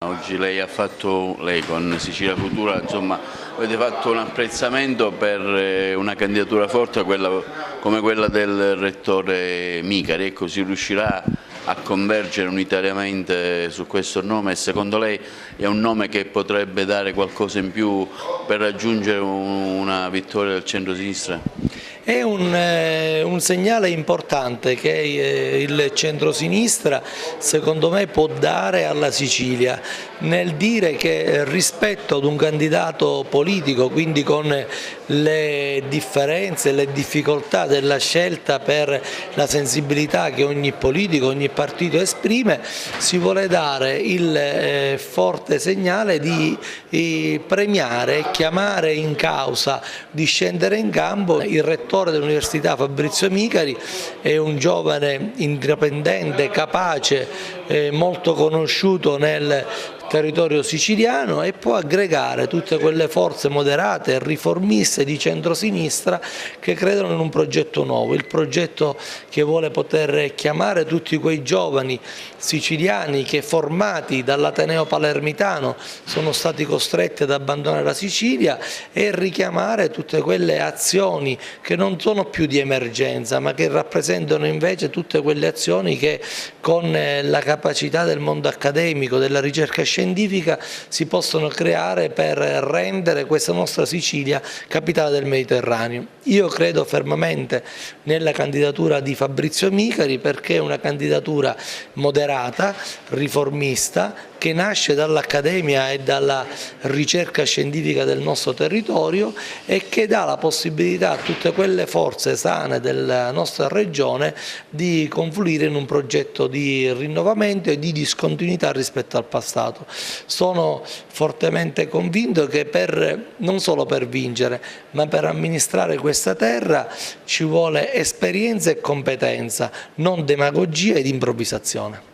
Oggi lei con Sicilia Futura, insomma, avete fatto un apprezzamento per una candidatura forte come quella del rettore Micari. Ecco, si riuscirà a convergere unitariamente su questo nome e secondo lei è un nome che potrebbe dare qualcosa in più per raggiungere una vittoria del centro-sinistra? È un segnale importante che il centrosinistra secondo me può dare alla Sicilia nel dire che rispetto ad un candidato politico, quindi con le differenze e le difficoltà della scelta per la sensibilità che ogni politico, ogni partito esprime, si vuole dare il forte segnale di premiare e chiamare in causa, di scendere in campo il rettore dell'Università Fabrizio Micari. È un giovane intraprendente, capace, molto conosciuto nel territorio siciliano e può aggregare tutte quelle forze moderate e riformiste di centrosinistra che credono in un progetto nuovo, il progetto che vuole poter chiamare tutti quei giovani siciliani che formati dall'Ateneo Palermitano sono stati costretti ad abbandonare la Sicilia e richiamare tutte quelle azioni che non sono più di emergenza ma che rappresentano invece tutte quelle azioni che con la capacità del mondo accademico, della ricerca scientifica si possono creare per rendere questa nostra Sicilia capitale del Mediterraneo. Io credo fermamente nella candidatura di Fabrizio Micari perché è una candidatura moderata, riformista, che nasce dall'accademia e dalla ricerca scientifica del nostro territorio e che dà la possibilità a tutte quelle forze sane della nostra regione di confluire in un progetto di rinnovamento e di discontinuità rispetto al passato. Sono fortemente convinto che non solo per vincere, ma per amministrare questa terra ci vuole esperienza e competenza, non demagogia ed improvvisazione.